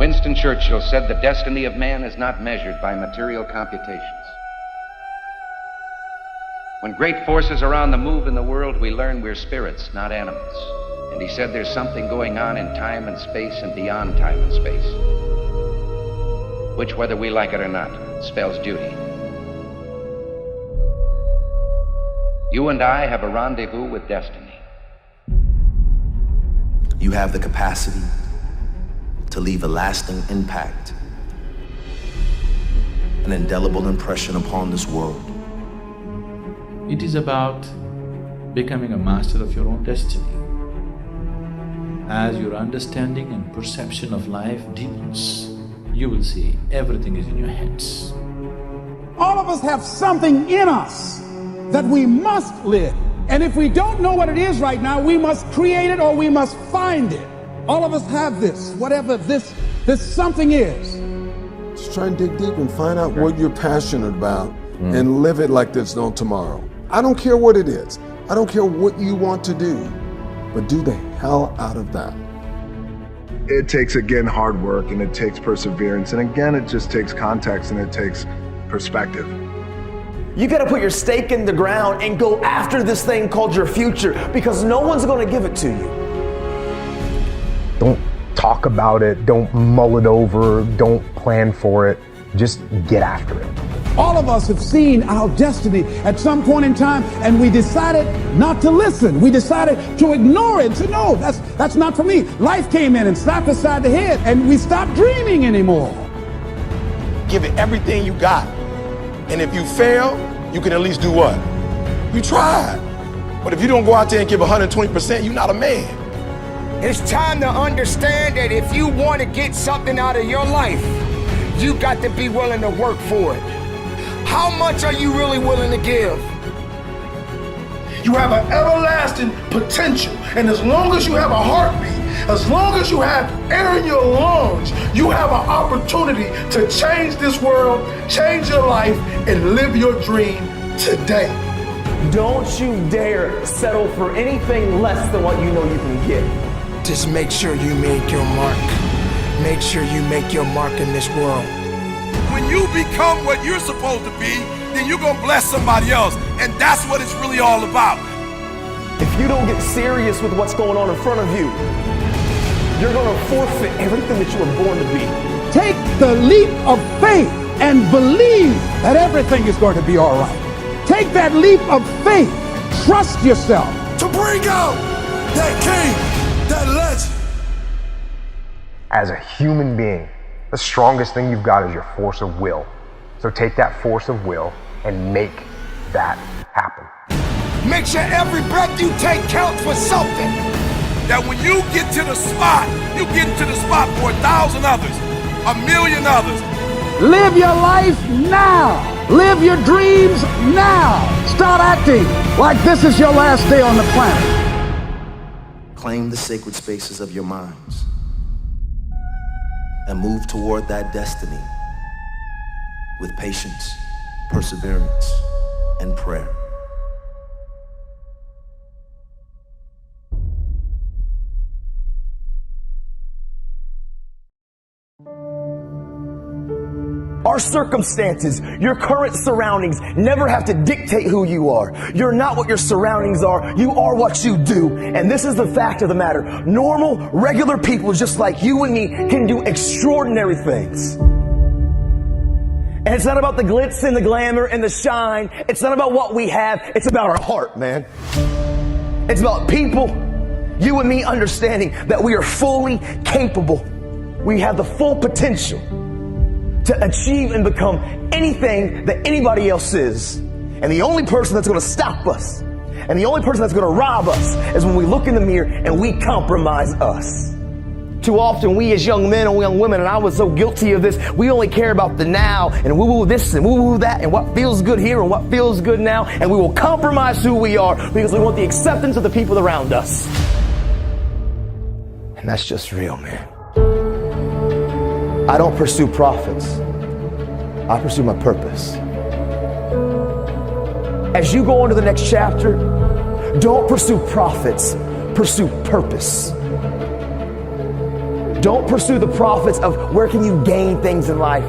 Winston Churchill said the destiny of man is not measured by material computations. When great forces are on the move in the world, we learn we're spirits, not animals. And he said there's something going on in time and space and beyond time and space, which, whether we like it or not, spells duty. You and I have a rendezvous with destiny. You have the capacity to leave a lasting impact, an indelible impression upon this world. It is about becoming a master of your own destiny. As your understanding and perception of life deepens, you will see everything is in your hands. All of us have something in us that we must live. And if we don't know what it is right now, we must create it or we must find it. All of us have this, whatever this something is. Just try and dig deep and find out what you're passionate about and live it like there's no tomorrow. I don't care what it is. I don't care what you want to do, but do the hell out of that. It takes, again, hard work, and it takes perseverance, and again, it just takes context and it takes perspective. You gotta put your stake in the ground and go after this thing called your future, because no one's gonna give it to you. Don't talk about it, don't mull it over, don't plan for it, just get after it. All of us have seen our destiny at some point in time, and we decided not to listen. We decided to ignore it and say, no, that's not for me. Life came in and slapped us side the head, and we stopped dreaming anymore. Give it everything you got. And if you fail, you can at least do what? You tried. But if you don't go out there and give 120%, you're not a man. It's time to understand that if you want to get something out of your life, you got to be willing to work for it. How much are you really willing to give? You have an everlasting potential. And as long as you have a heartbeat, as long as you have air in your lungs, you have an opportunity to change this world, change your life, and live your dream today. Don't you dare settle for anything less than what you know you can get. Just make sure you make your mark. Make sure you make your mark in this world. When you become what you're supposed to be, then you're gonna bless somebody else. And that's what it's really all about. If you don't get serious with what's going on in front of you, you're gonna forfeit everything that you were born to be. Take the leap of faith and believe that everything is going to be all right. Take that leap of faith. Trust yourself. To bring out that king, that legend. As a human being, the strongest thing you've got is your force of will. So take that force of will and make that happen. Make sure every breath you take counts for something. That when you get to the spot, you get to the spot for 1,000 others, 1,000,000 others. Live your life now. Live your dreams now. Start acting like this is your last day on the planet. Claim the sacred spaces of your minds and move toward that destiny with patience, perseverance, and prayer. Our circumstances, your current surroundings never have to dictate who you are. You're not what your surroundings are. You are what you do. And this is the fact of the matter. Normal, regular people just like you and me can do extraordinary things. And it's not about the glitz and the glamour and the shine. It's not about what we have. It's about our heart, man. It's about people, you and me, understanding that we are fully capable. We have the full potential to achieve and become anything that anybody else is. And the only person that's going to stop us and the only person that's going to rob us is when we look in the mirror and we compromise us. Too often we as young men and young women, and I was so guilty of this, we only care about the now and woo-woo this and woo-woo that and what feels good here and what feels good now, and we will compromise who we are because we want the acceptance of the people around us. And that's just real, man. I don't pursue profits. I pursue my purpose. As you go into the next chapter, don't pursue profits, pursue purpose. Don't pursue the profits of where can you gain things in life.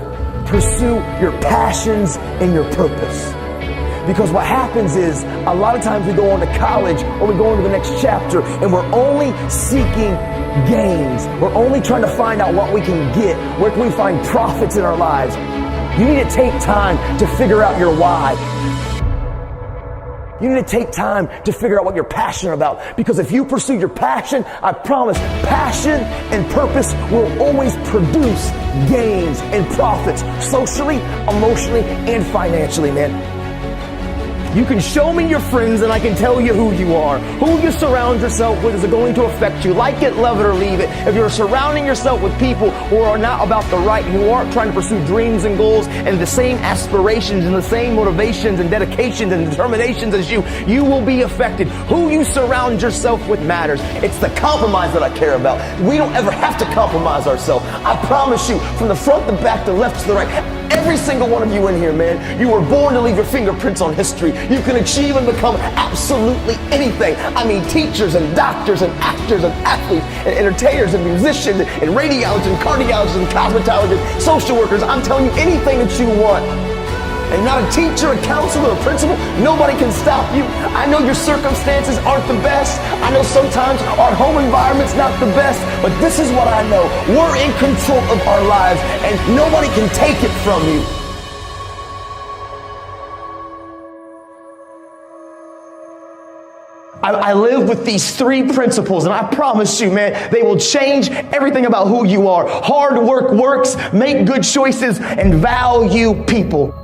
Pursue your passions and your purpose. Because what happens is, a lot of times we go on to college or we go on to the next chapter and we're only seeking gains. We're only trying to find out what we can get. Where can we find profits in our lives? You need to take time to figure out your why. You need to take time to figure out what you're passionate about. Because if you pursue your passion, I promise, passion and purpose will always produce gains and profits, socially, emotionally, and financially, man. You can show me your friends and I can tell you who you are. Who you surround yourself with is going to affect you. Like it, love it, or leave it. If you're surrounding yourself with people who are not about the right, who aren't trying to pursue dreams and goals and the same aspirations and the same motivations and dedications and determinations as you, you will be affected. Who you surround yourself with matters. It's the compromise that I care about. We don't ever have to compromise ourselves. I promise you, from the front, the back, the left to the right, every single one of you in here, man, you were born to leave your fingerprints on history. You can achieve and become absolutely anything. I mean, teachers and doctors and actors and athletes and entertainers and musicians and radiologists and cardiologists and cosmetologists, social workers. I'm telling you, anything that you want. And not a teacher, a counselor, a principal, nobody can stop you. I know your circumstances aren't the best. I know sometimes our home environment's not the best, but this is what I know. We're in control of our lives and nobody can take it from you. I live with these three principles, and I promise you, man, they will change everything about who you are. Hard work works, make good choices, and value people.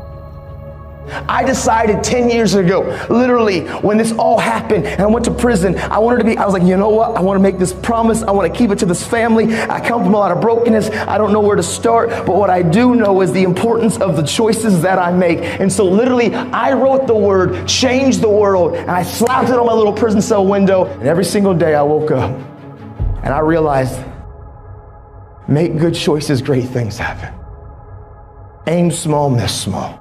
I decided 10 years ago, literally, when this all happened and I went to prison, I was like, you know what? I want to make this promise. I want to keep it to this family. I come from a lot of brokenness. I don't know where to start, but what I do know is the importance of the choices that I make. And so literally, I wrote the word, change the world, and I slapped it on my little prison cell window. And every single day I woke up and I realized, make good choices, great things happen. Aim small, miss small.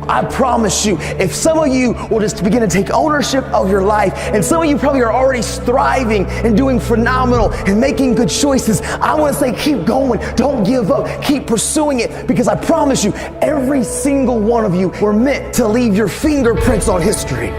I promise you, if some of you will just begin to take ownership of your life, and some of you probably are already thriving and doing phenomenal and making good choices, I want to say keep going. Don't give up. Keep pursuing it, because I promise you, every single one of you were meant to leave your fingerprints on history.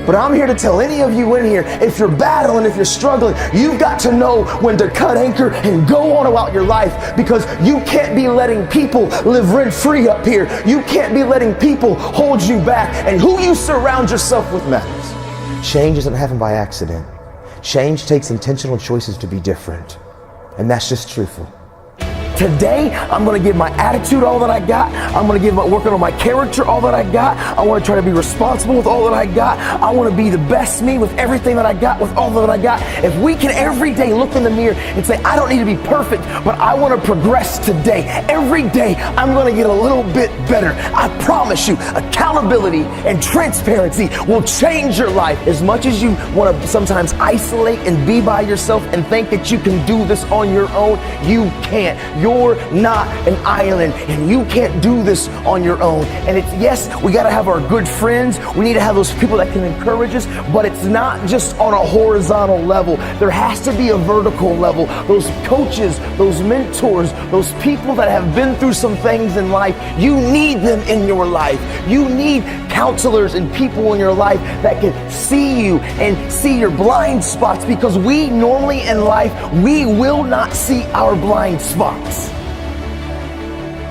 But I'm here to tell any of you in here, if you're battling, if you're struggling, you've got to know when to cut anchor and go on about your life, because you can't be letting people live rent-free up here. You can't be letting people hold you back, and who you surround yourself with matters. Change doesn't happen by accident. Change takes intentional choices to be different, and that's just truthful. Today, I'm going to give my attitude all that I got. I'm going to working on my character all that I got. I want to try to be responsible with all that I got. I want to be the best me with everything that I got, with all that I got. If we can every day look in the mirror and say, I don't need to be perfect, but I want to progress today. Every day, I'm going to get a little bit better. I promise you, accountability and transparency will change your life. As much as you want to sometimes isolate and be by yourself and think that you can do this on your own, you can't. You're not an island, and you can't do this on your own. And it's, yes, we got to have our good friends. We need to have those people that can encourage us, but it's not just on a horizontal level. There has to be a vertical level. Those coaches, those mentors, those people that have been through some things in life, you need them in your life. You need counselors and people in your life that can see you and see your blind spots, because we normally in life, we will not see our blind spots.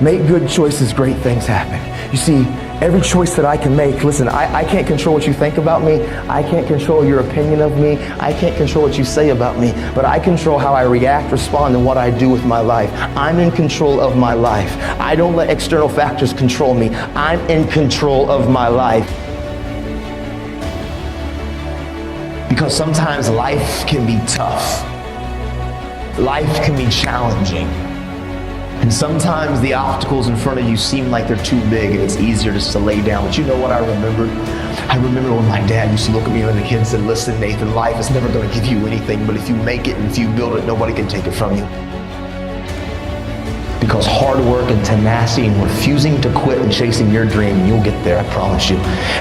Make good choices, great things happen. You see, every choice that I can make, listen, I can't control what you think about me. I can't control your opinion of me. I can't control what you say about me, but I control how I react, respond, and what I do with my life. I'm in control of my life. I don't let external factors control me. I'm in control of my life. Because sometimes life can be tough. Life can be challenging. And sometimes the obstacles in front of you seem like they're too big and it's easier just to lay down. But you know what I remember? I remember when my dad used to look at me when the kid and said, listen, Nathan, life is never going to give you anything, but if you make it and if you build it, nobody can take it from you. Because hard work and tenacity and refusing to quit and chasing your dream, you'll get there, I promise you.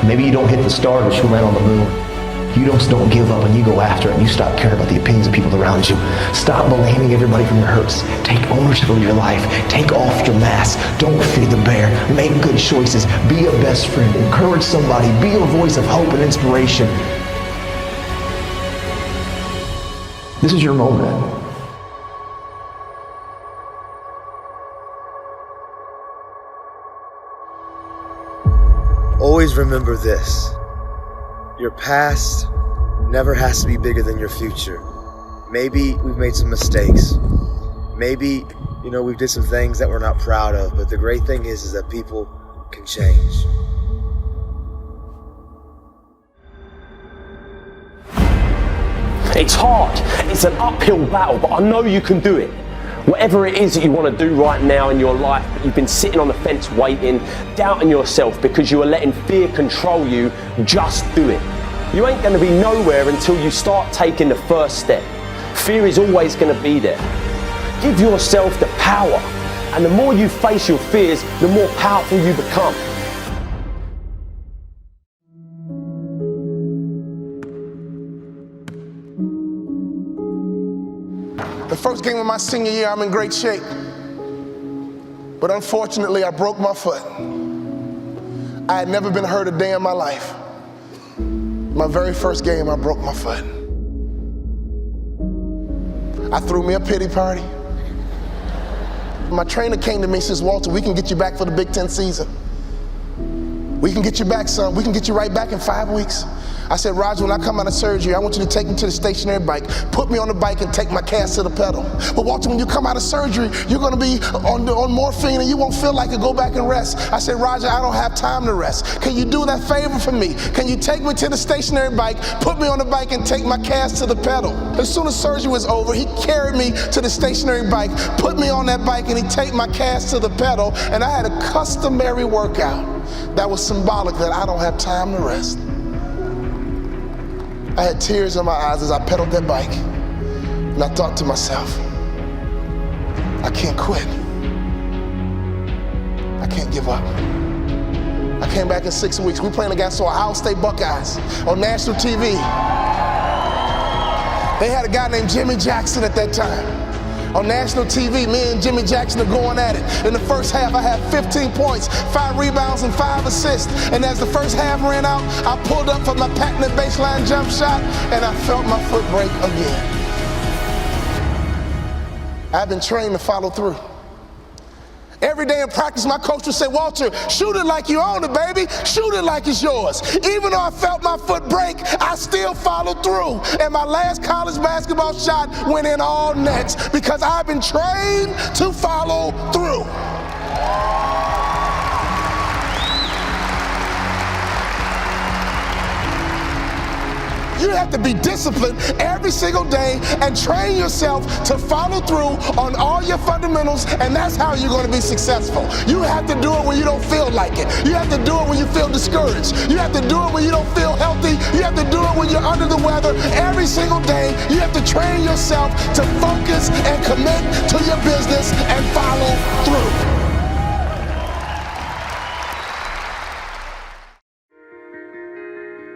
Maybe you don't hit the stars, but you'll land on the moon. you just don't give up and you go after it and you stop caring about the opinions of people around you. Stop blaming everybody from your hurts. Take ownership of your life. Take off your mask. Don't fear the bear. Make good choices. Be a best friend. Encourage somebody. Be a voice of hope and inspiration. This is your moment. Always remember this. Your past never has to be bigger than your future. Maybe we've made some mistakes. Maybe, we did some things that we're not proud of, but the great thing is that people can change. It's hard, it's an uphill battle, but I know you can do it. Whatever it is that you want to do right now in your life, but you've been sitting on the fence waiting, doubting yourself because you are letting fear control you, just do it. You ain't going to be nowhere until you start taking the first step. Fear is always going to be there. Give yourself the power, and the more you face your fears, the more powerful you become. The first game of my senior year, I'm in great shape. But unfortunately, I broke my foot. I had never been hurt a day in my life. My very first game, I broke my foot. I threw me a pity party. My trainer came to me and says, Walter, we can get you back for the Big Ten season. We can get you back, son. We can get you right back in 5 weeks. I said, Roger, when I come out of surgery, I want you to take me to the stationary bike, put me on the bike and take my cast to the pedal. But Walter, when you come out of surgery, you're gonna be on morphine and you won't feel like it, go back and rest. I said, Roger, I don't have time to rest. Can you do that favor for me? Can you take me to the stationary bike, put me on the bike and take my cast to the pedal? As soon as surgery was over, he carried me to the stationary bike, put me on that bike and he take my cast to the pedal, and I had a customary workout that was symbolic that I don't have time to rest. I had tears in my eyes as I pedaled that bike, and I thought to myself, I can't quit. I can't give up. I came back in 6 weeks. We playing against the Ohio State Buckeyes on national TV. They had a guy named Jimmy Jackson at that time. On national TV, me and Jimmy Jackson are going at it. In the first half, I had 15 points, 5 rebounds, and 5 assists. And as the first half ran out, I pulled up for my patented baseline jump shot, and I felt my foot break again. I've been trained to follow through. Every day in practice, my coach would say, Walter, shoot it like you own it, baby. Shoot it like it's yours. Even though I felt my foot break, I still followed through. And my last college basketball shot went in all nets because I've been trained to follow through. You have to be disciplined every single day and train yourself to follow through on all your fundamentals, and that's how you're going to be successful. You have to do it when you don't feel like it. You have to do it when you feel discouraged. You have to do it when you don't feel healthy. You have to do it when you're under the weather. Every single day, you have to train yourself to focus and commit to your business and follow through.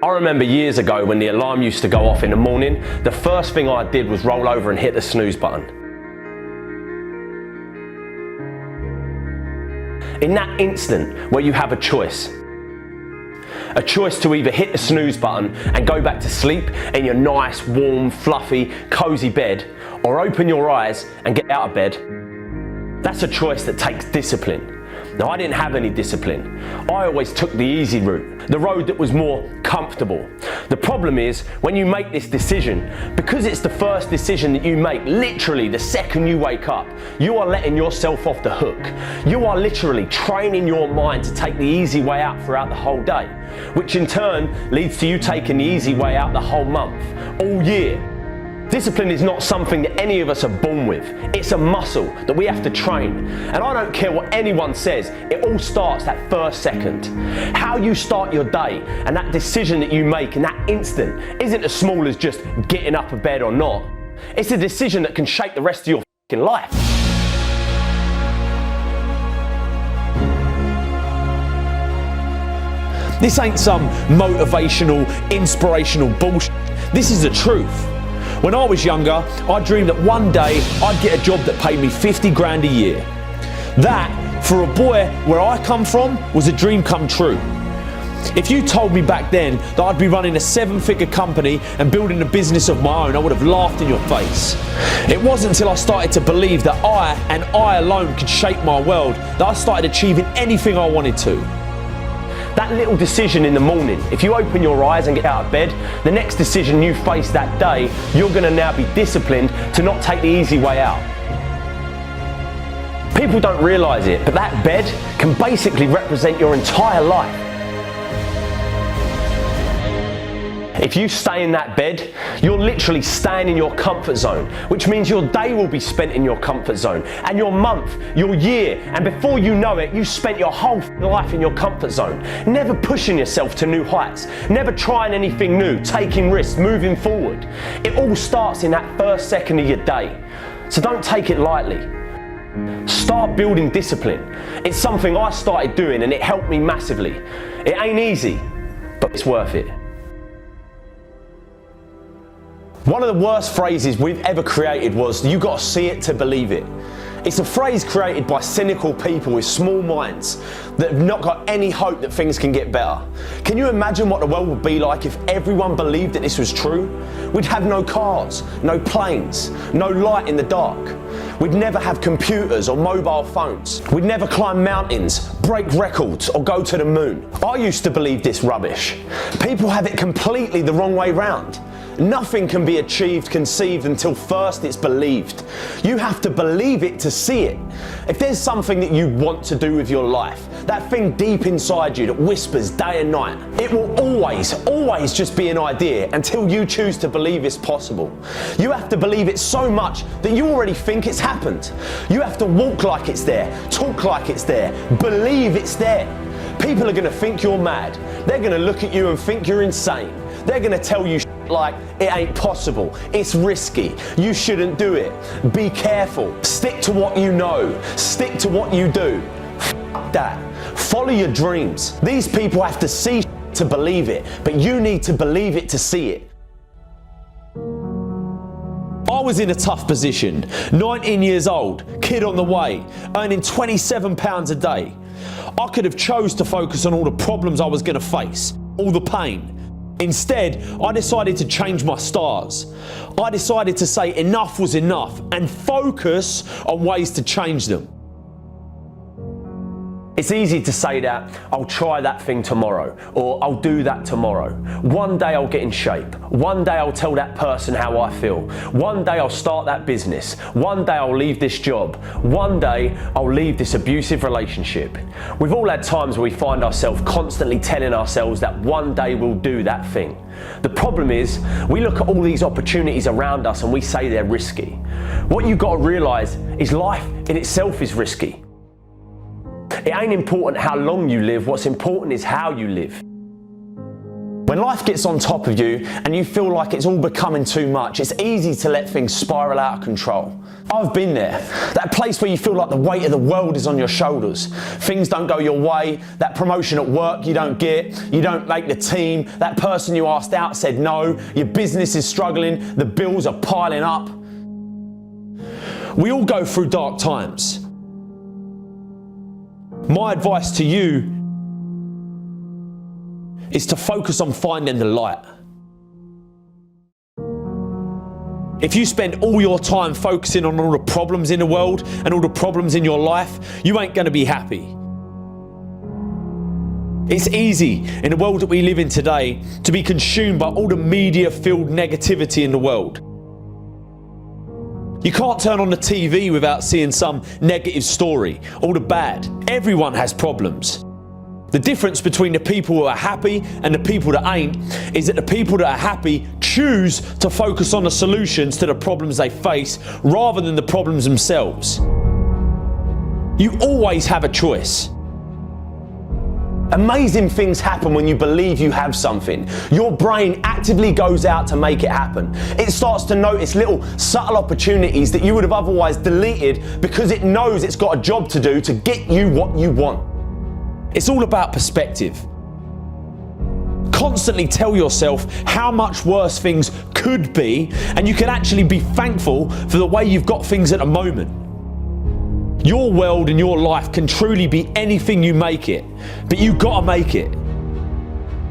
I remember years ago when the alarm used to go off in the morning, the first thing I did was roll over and hit the snooze button. In that instant where you have a choice to either hit the snooze button and go back to sleep in your nice, warm, fluffy, cozy bed, or open your eyes and get out of bed, that's a choice that takes discipline. Now, I didn't have any discipline. I always took the easy route, the road that was more comfortable. The problem is, when you make this decision, because it's the first decision that you make, literally the second you wake up, you are letting yourself off the hook. You are literally training your mind to take the easy way out throughout the whole day, which in turn leads to you taking the easy way out the whole month, all year. Discipline is not something that any of us are born with. It's a muscle that we have to train. And I don't care what anyone says, it all starts that first second. How you start your day and that decision that you make in that instant isn't as small as just getting up of bed or not. It's a decision that can shape the rest of your fucking life. This ain't some motivational, inspirational bullshit. This is the truth. When I was younger, I dreamed that one day I'd get a job that paid me 50 grand a year. That, for a boy where I come from, was a dream come true. If you told me back then that I'd be running a 7-figure company and building a business of my own, I would have laughed in your face. It wasn't until I started to believe that I, and I alone, could shape my world, that I started achieving anything I wanted to. That little decision in the morning, if you open your eyes and get out of bed, the next decision you face that day, you're going to now be disciplined to not take the easy way out. People don't realise it, but that bed can basically represent your entire life. If you stay in that bed, you're literally staying in your comfort zone, which means your day will be spent in your comfort zone, and your month, your year, and before you know it, you spent your whole life in your comfort zone, never pushing yourself to new heights, never trying anything new, taking risks, moving forward. It all starts in that first second of your day, so don't take it lightly. Start building discipline. It's something I started doing and it helped me massively. It ain't easy, but it's worth it. One of the worst phrases we've ever created was, "You gotta see it to believe it." It's a phrase created by cynical people with small minds that have not got any hope that things can get better. Can you imagine what the world would be like if everyone believed that this was true? We'd have no cars, no planes, no light in the dark. We'd never have computers or mobile phones. We'd never climb mountains, break records, or go to the moon. I used to believe this rubbish. People have it completely the wrong way round. Nothing can be achieved, conceived until first it's believed. You have to believe it to see it. If there's something that you want to do with your life, that thing deep inside you that whispers day and night, it will always just be an idea until you choose to believe it's possible. You have to believe it so much that you already think it's happened. You have to walk like it's there, talk like it's there, believe it's there. People are going to think you're mad. They're going to look at you and think you're insane. They're going to tell you like, it ain't possible, it's risky, you shouldn't do it, be careful, stick to what you know, stick to what you do. F that. Follow your dreams. These people have to see to believe it, but you need to believe it to see it. I was in a tough position, 19 years old, kid on the way, earning £27 a day. I could have chose to focus on all the problems I was going to face, all the pain. Instead, I decided to change my stars. I decided to say enough was enough and focus on ways to change them. It's easy to say that, I'll try that thing tomorrow, or I'll do that tomorrow. One day I'll get in shape. One day I'll tell that person how I feel. One day I'll start that business. One day I'll leave this job. One day I'll leave this abusive relationship. We've all had times where we find ourselves constantly telling ourselves that one day we'll do that thing. The problem is, we look at all these opportunities around us and we say they're risky. What you've got to realise is life in itself is risky. It ain't important how long you live, what's important is how you live. When life gets on top of you and you feel like it's all becoming too much, it's easy to let things spiral out of control. I've been there. That place where you feel like the weight of the world is on your shoulders. Things don't go your way, that promotion at work you don't get, you don't make the team, that person you asked out said no, your business is struggling, the bills are piling up. We all go through dark times. My advice to you is to focus on finding the light. If you spend all your time focusing on all the problems in the world and all the problems in your life, you ain't going to be happy. It's easy in the world that we live in today to be consumed by all the media-filled negativity in the world. You can't turn on the TV without seeing some negative story, all the bad. Everyone has problems. The difference between the people who are happy and the people that ain't is that the people that are happy choose to focus on the solutions to the problems they face rather than the problems themselves. You always have a choice. Amazing things happen when you believe you have something. Your brain actively goes out to make it happen. It starts to notice little subtle opportunities that you would have otherwise deleted because it knows it's got a job to do to get you what you want. It's all about perspective. Constantly tell yourself how much worse things could be, and you can actually be thankful for the way you've got things at the moment. Your world and your life can truly be anything you make it, but you've got to make it.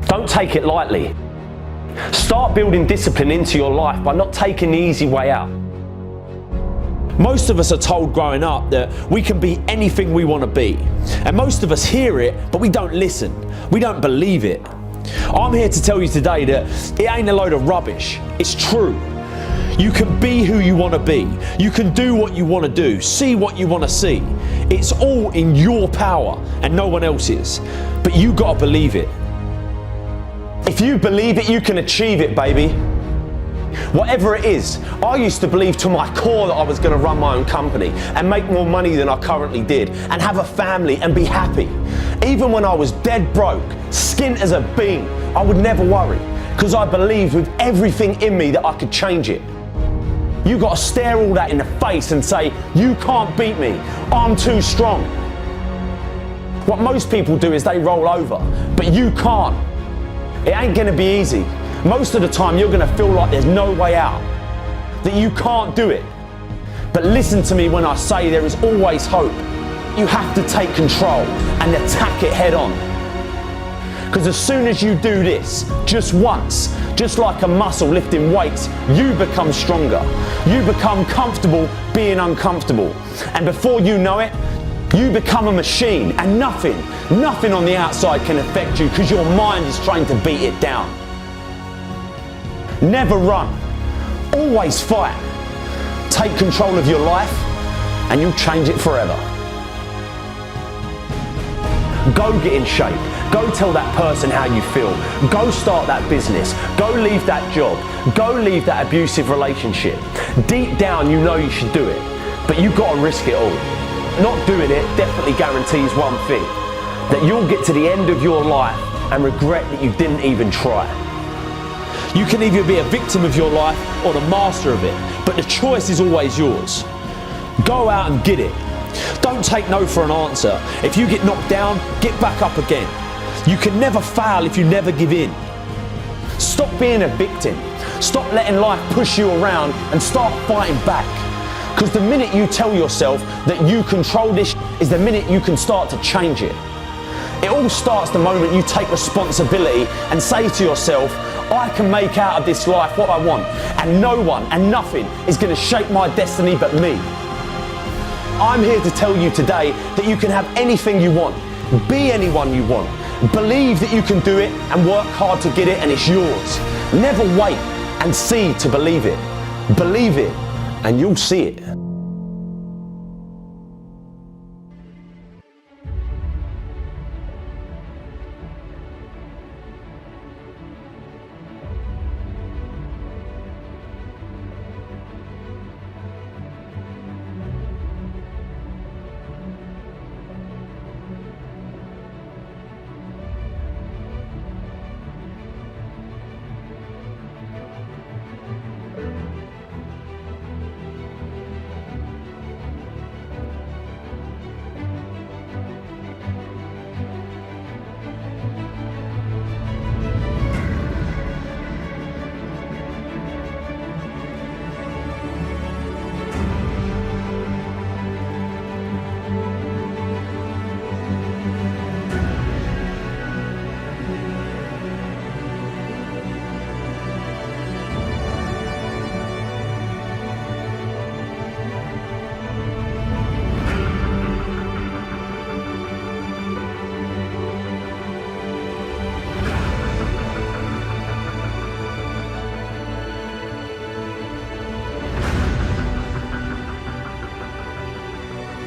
Don't take it lightly. Start building discipline into your life by not taking the easy way out. Most of us are told growing up that we can be anything we want to be. And most of us hear it, but we don't listen. We don't believe it. I'm here to tell you today that it ain't a load of rubbish. It's true. You can be who you want to be. You can do what you want to do, see what you want to see. It's all in your power and no one else's. But you got to believe it. If you believe it, you can achieve it, baby. Whatever it is, I used to believe to my core that I was going to run my own company and make more money than I currently did and have a family and be happy. Even when I was dead broke, skint as a bean, I would never worry because I believed with everything in me that I could change it. You got to stare all that in the face and say, you can't beat me, I'm too strong. What most people do is they roll over, but you can't. It ain't going to be easy. Most of the time you're going to feel like there's no way out, that you can't do it. But listen to me when I say there is always hope. You have to take control and attack it head on. Because as soon as you do this, just once, just like a muscle lifting weights, you become stronger. You become comfortable being uncomfortable. And before you know it, you become a machine, and nothing on the outside can affect you because your mind is trained to beat it down. Never run, always fight. Take control of your life and you'll change it forever. Go get in shape. Go tell that person how you feel. Go start that business. Go leave that job. Go leave that abusive relationship. Deep down you know you should do it, but you've got to risk it all. Not doing it definitely guarantees one thing, that you'll get to the end of your life and regret that you didn't even try. You can either be a victim of your life or the master of it, but the choice is always yours. Go out and get it. Don't take no for an answer. If you get knocked down, get back up again. You can never fail if you never give in. Stop being a victim. Stop letting life push you around and start fighting back. Because the minute you tell yourself that you control this is the minute you can start to change it. It all starts the moment you take responsibility and say to yourself, I can make out of this life what I want, and no one and nothing is going to shape my destiny but me. I'm here to tell you today that you can have anything you want, be anyone you want, believe that you can do it and work hard to get it, and it's yours. Never wait and see to believe it. Believe it and you'll see it.